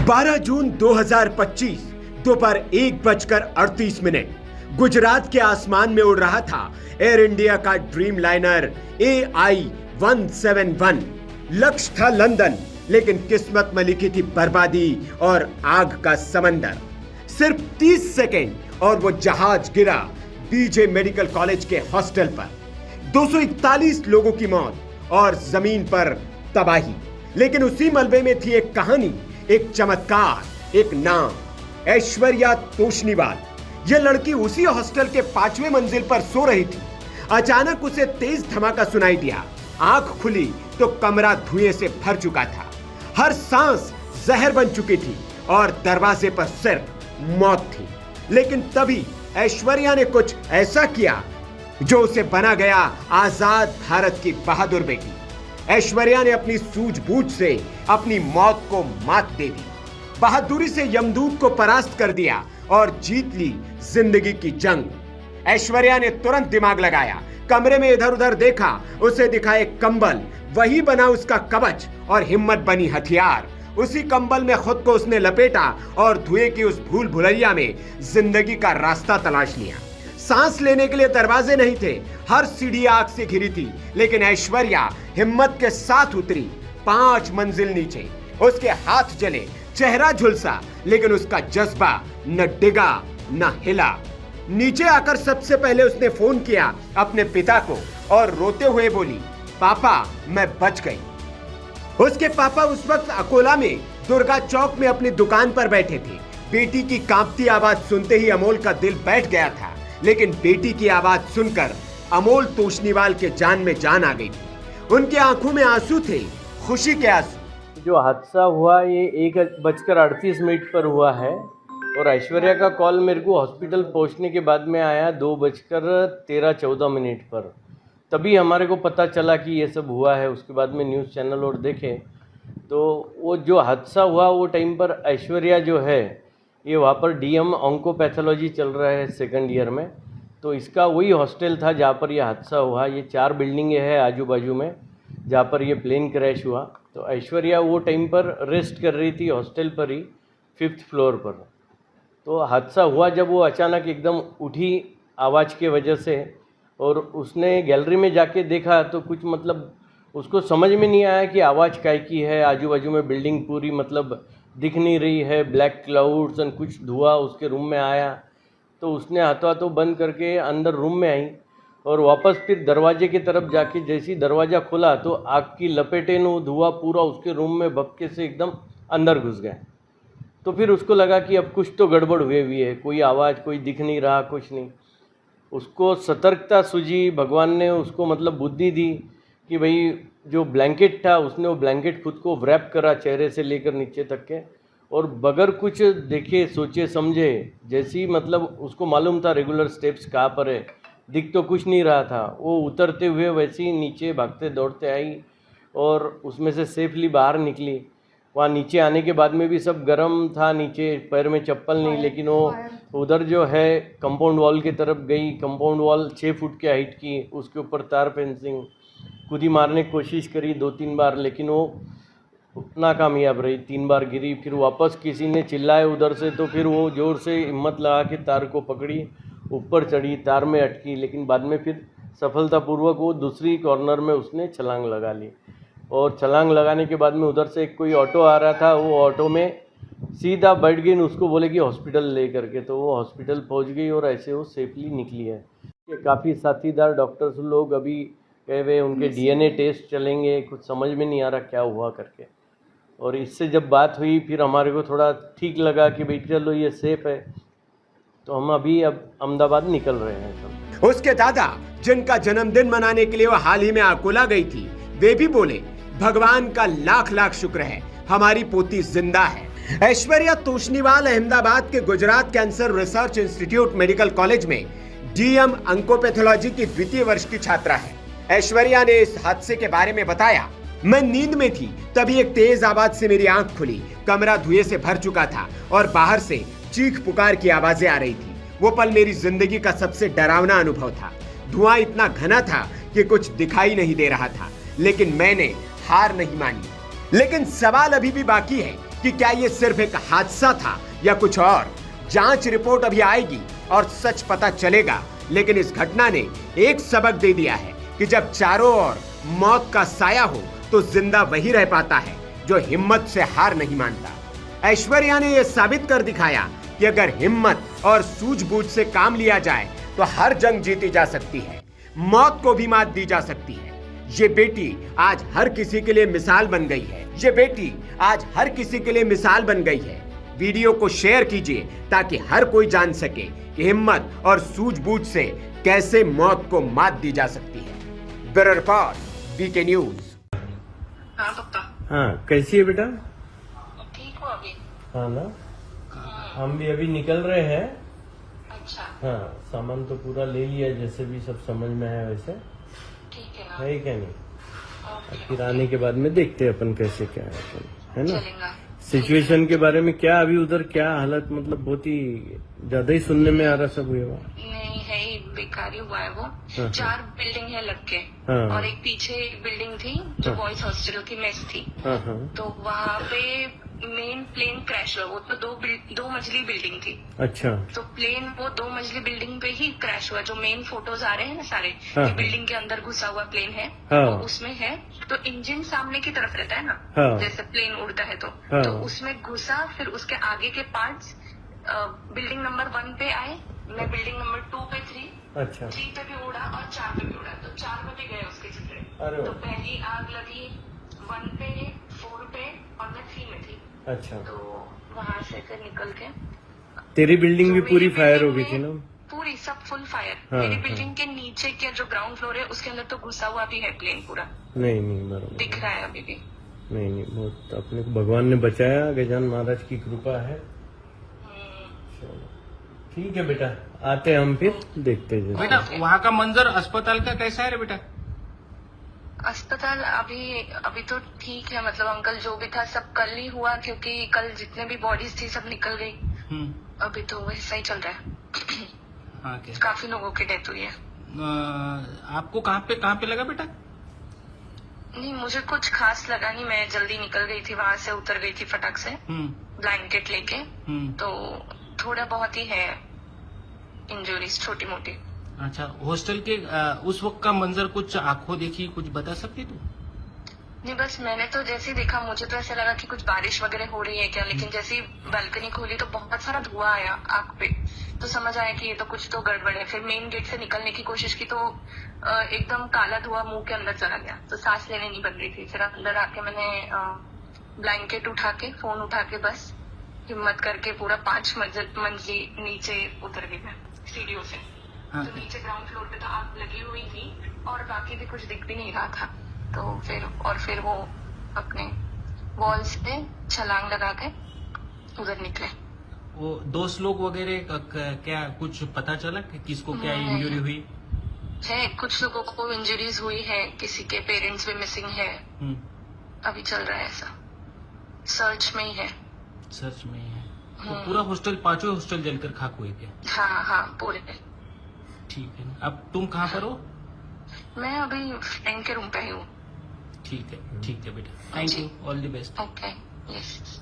12 जून 2025 दोपहर 1:38 गुजरात के आसमान में उड़ रहा था एयर इंडिया का ड्रीम लाइनर AI-171। लक्ष्य था लंदन, लेकिन किस्मत में लिखी थी बर्बादी और आग का समंदर। सिर्फ 30 सेकेंड और वो जहाज गिरा बीजे मेडिकल कॉलेज के हॉस्टल पर। 241 लोगों की मौत और जमीन पर तबाही। लेकिन उसी मलबे में थी एक कहानी, एक चमत्कार, एक नाम, ऐश्वर्या तोष्णीवाल। यह लड़की उसी हॉस्टल के 5वें मंजिल पर सो रही थी। अचानक उसे तेज धमाका सुनाई दिया। आंख खुली तो कमरा धुएं से भर चुका था। हर सांस जहर बन चुकी थी और दरवाजे पर सिर्फ मौत थी। लेकिन तभी ऐश्वर्या ने कुछ ऐसा किया जो उसे बना गया आजाद भारत की बहादुर बेटी। ऐश्वर्या ने अपनी सूझबूझ से अपनी मौत को मात दे दी, बहादुरी से यमदूत को परास्त कर दिया और जीत ली जिंदगी की जंग। ऐश्वर्या ने तुरंत दिमाग लगाया, कमरे में इधर उधर देखा, उसे दिखा एक कंबल, वही बना उसका कवच और हिम्मत बनी हथियार। उसी कंबल में खुद को उसने लपेटा और धुएं की उस भूल भुलैया में जिंदगी का रास्ता तलाश लिया। सांस लेने के लिए दरवाजे नहीं थे, हर सीढ़ी आग से घिरी थी। लेकिन ऐश्वर्या हिम्मत के साथ उतरी 5 मंजिल नीचे। उसके हाथ जले, चेहरा झुलसा, लेकिन उसका जज्बा न डिगा न हिला। नीचे आकर सबसे पहले उसने फोन किया अपने पिता को और रोते हुए बोली, पापा मैं बच गई। उसके पापा उस वक्त अकोला में दुर्गा चौक में अपनी दुकान पर बैठे थे। बेटी की कांपती आवाज सुनते ही अमोल का दिल बैठ गया था। लेकिन बेटी की आवाज सुनकर अमोल तोष्णीवाल के जान में जान आ गई थी। उनकी आंखों में आंसू थे, खुशी के आंसू। जो हादसा हुआ ये 1:38 पर हुआ है और ऐश्वर्या का कॉल मेरे को हॉस्पिटल पहुंचने के बाद में आया 2:13-14 पर। तभी हमारे को पता चला कि ये सब हुआ है। उसके बाद में न्यूज़ चैनल और देखे तो वो जो हादसा हुआ वो टाइम पर ऐश्वर्या जो है ये वहाँ पर DM ऑन्कोपैथोलॉजी चल रहा है 2nd ईयर में। तो इसका वही हॉस्टल था जहाँ पर यह हादसा हुआ। ये 4 बिल्डिंगें हैं आजू बाजू में जहाँ पर ये प्लेन क्रैश हुआ। तो ऐश्वर्या वो टाइम पर रेस्ट कर रही थी हॉस्टल पर ही 5th फ्लोर पर। तो हादसा हुआ जब वो अचानक एकदम उठी आवाज़ के वजह से और उसने गैलरी में जाके देखा तो कुछ मतलब उसको समझ में नहीं आया कि आवाज़ काय की है। आजू बाजू में बिल्डिंग पूरी मतलब दिख नहीं रही है, ब्लैक क्लाउड्स और कुछ धुआं उसके रूम में आया। तो उसने हाथों बंद करके अंदर रूम में आई और वापस फिर दरवाजे की तरफ जाके जैसे ही दरवाज़ा खुला तो आग की लपेटें वो धुआं पूरा उसके रूम में भपके से एकदम अंदर घुस गया। तो फिर उसको लगा कि अब कुछ तो गड़बड़ हुई है, कोई आवाज़ कोई दिख नहीं रहा, कुछ नहीं। उसको सतर्कता सूझी, भगवान ने उसको मतलब बुद्धि दी कि भाई जो ब्लैंकेट था उसने वो ब्लैंकेट खुद को व्रैप करा चेहरे से लेकर नीचे तक के और बगैर कुछ देखे सोचे समझे जैसी मतलब उसको मालूम था रेगुलर स्टेप्स कहाँ पर है, दिख तो कुछ नहीं रहा था। वो उतरते हुए वैसे ही नीचे भागते दौड़ते आई और उसमें से सेफली बाहर निकली। वहाँ नीचे आने के बाद में भी सब गर्म था, नीचे पैर में चप्पल नहीं, लेकिन वो उधर जो है कंपाउंड वॉल की तरफ गई। कंपाउंड वॉल 6 फुट के हाइट की, उसके ऊपर तार फेंसिंग, खुद ही मारने की कोशिश करी 2-3 बार, लेकिन वो नाकामयाब रही। 3 बार गिरी, फिर वापस किसी ने चिल्लाया उधर से तो फिर वो ज़ोर से हिम्मत लगा के तार को पकड़ी, ऊपर चढ़ी, तार में अटकी, लेकिन बाद में फिर सफलतापूर्वक वो दूसरी कॉर्नर में उसने छलांग लगा ली। और छलांग लगाने के बाद में उधर से कोई ऑटो आ रहा था, वो ऑटो में सीधा बैठ गई, उसको बोले कि हॉस्पिटल ले करके। तो वो हॉस्पिटल पहुंच गई और ऐसे वो सेफली निकली है। ये काफ़ी साथीदार डॉक्टर्स लोग अभी कहे हुए उनके DNA टेस्ट चलेंगे, कुछ समझ में नहीं आ रहा क्या हुआ करके। और इससे जब बात हुई फिर हमारे को थोड़ा ठीक लगा कि भाई चलो ये सेफ है। तो हम अभी अब अहमदाबाद निकल रहे हैं सब। उसके दादा जिनका जन्मदिन मनाने के लिए वो हाल ही में अकोला गई थी, वे भी बोले भगवान का लाख लाख शुक्र है, हमारी पोती जिंदा है। ऐश्वर्या तोष्णीवाल अहमदाबाद के Gujarat cancer research institute medical college में DM ऑन्कोपैथोलॉजी की 2य वर्ष की छात्रा है। ऐश्वर्या ने इस हादसे के बारे में बताया, मैं नींद में थी, तभी एक तेज आवाज से मेरी आंख खुली। कमरा धुएं से भर चुका था और बाहर से चीख पुकार की आवाजें आ रही थी। वो पल मेरी जिंदगी का सबसे डरावना अनुभव था। धुआं इतना घना था कि कुछ दिखाई नहीं दे रहा था, लेकिन मैंने हार नहीं मानी। लेकिन सवाल अभी भी बाकी है कि क्या ये सिर्फ एक हादसा था या कुछ और। जांच रिपोर्ट अभी आएगी और सच पता चलेगा, लेकिन इस घटना ने एक सबक दे दिया है कि जब चारों ओर मौत का साया हो तो जिंदा वही रह पाता है जो हिम्मत से हार नहीं मानता। ऐश्वर्या ने यह साबित कर दिखाया कि अगर हिम्मत और सूझबूझ से काम लिया जाए तो हर जंग जीती जा सकती है, मौत को भी मात दी जा सकती है। ये बेटी आज हर किसी के लिए मिसाल बन गई है। ये बेटी आज हर किसी के लिए मिसाल बन गई है। वीडियो को शेयर कीजिए ताकि हर कोई जान सके कि हिम्मत और सूझबूझ से कैसे मौत को मात दी जा सकती है। Bureau report, VK news. हाँ पप्पा, हाँ, कैसी है बेटा? ठीक हो अभी? हाँ ना, हम भी अभी निकल रहे हैं। अच्छा, हाँ, सामान तो पूरा ले लिया, जैसे भी सब समझ में है वैसे ठीक है ना? है क्या नहीं। ओके, फिर आने के बाद में देखते हैं अपन कैसे क्या है ना। चलेगा। सिचुएशन के बारे में क्या अभी उधर क्या हालत, मतलब बहुत ही ज्यादा ही सुनने में आ रहा सब हुआ। नहीं है ही, बेकार ही हुआ है वो। हाँ। 4 बिल्डिंग है लग के, हाँ। और एक पीछे एक बिल्डिंग थी जो हाँ। बॉयज हॉस्टल की मेस थी। हाँ हाँ, तो वहाँ पे मेन प्लेन क्रैश हुआ। वो तो दो मंजिली बिल्डिंग थी। अच्छा। तो प्लेन वो 2 मंजिली बिल्डिंग पे ही क्रैश हुआ। जो मेन फोटोज आ रहे हैं ना सारे, हाँ। बिल्डिंग के अंदर घुसा हुआ प्लेन है, हाँ। वो उसमें है। तो इंजन सामने की तरफ रहता है ना, हाँ। जैसे प्लेन उड़ता है हाँ। तो उसमें घुसा। फिर उसके आगे के पार्ट्स बिल्डिंग नंबर 1 पे आए, मैं बिल्डिंग नंबर 2 पे थी। अच्छा। 3 पे भी उड़ा और 4 पे भी उड़ा। तो 4 में भी गए उसके चित्रे। अरे तो वाह। पहली आग लगी 1 पे, 4 पे, और मैं 3 में थी। अच्छा, तो वहां से फिर निकल के तेरी बिल्डिंग भी तो पूरी मेरी फायर हो बिल्डिंग गई थी ना? में पूरी सब फुल फायर। हाँ, मेरी हाँ। बिल्डिंग के नीचे के जो ग्राउंड फ्लोर है उसके अंदर तो घुसा हुआ भी है प्लेन पूरा, नहीं बराबर, दिख रहा है अभी भी। नहीं बहुत अपने को भगवान ने बचाया, गजान महाराज की कृपा है। चलो ठीक है बेटा, आते हैं हम फिर देखते हैं। बेटा वहाँ का मंजर अस्पताल का कैसा है रे बेटा? अस्पताल अभी तो ठीक है, मतलब अंकल जो भी था सब कल ही हुआ, क्योंकि कल जितने भी बॉडीज थी सब निकल गई। अभी तो वैसा ही चल रहा है। हाँ क्या? काफी लोगों की डेथ हुई है। आपको कहाँ पे लगा बेटा? नहीं, मुझे कुछ खास लगा नहीं। मैं जल्दी निकल गई थी, वहां से उतर गई थी फटाक से ब्लैंकेट लेके। तो थोड़ा बहुत ही है इंजरीज, छोटी मोटी। अच्छा, हॉस्टल के उस वक्त का मंजर कुछ आंखों देखी, कुछ बता सकती तू? नहीं, बस मैंने तो जैसे ही देखा मुझे तो ऐसा लगा कि कुछ बारिश वगैरह हो रही है क्या, लेकिन जैसे ही बालकनी खोली तो बहुत सारा धुआं आया आंख पे। तो समझ आया कि ये तो कुछ तो गड़बड़ है। फिर मेन गेट से निकलने की कोशिश की तो एकदम काला धुआं मुंह के अंदर चला गया, तो सांस लेने नहीं बन रही थी। फिर अंदर आके मैंने ब्लैंकेट उठा के, फोन उठा के, बस हिम्मत करके पूरा 5 मंजिली नीचे उतर गई मैं सीढ़ियों से। हाँ। तो नीचे ग्राउंड फ्लोर पे तो आग लगी हुई थी और बाकी भी कुछ दिख भी नहीं रहा था। तो फिर वो अपने वॉल्स पे छलांग लगा के उधर निकले। वो दोस्त लोग वगैरह क्या कुछ पता चला कि किसको क्या इंजरी हुई है? कुछ लोगों को इंजरीज हुई है, किसी के पेरेंट्स भी मिसिंग है। अभी चल रहा है ऐसा, सर्च में ही है। सर्च में ही है। तो पूरा हॉस्टल, 5 हॉस्टल जलकर खाक हुए क्या? हाँ पूरे। ठीक है। अब तुम कहाँ पर हो? मैं अभी फ्रेंड के रूम पे ही हूँ। ठीक है बेटा, thank you, all the best. Okay, yes.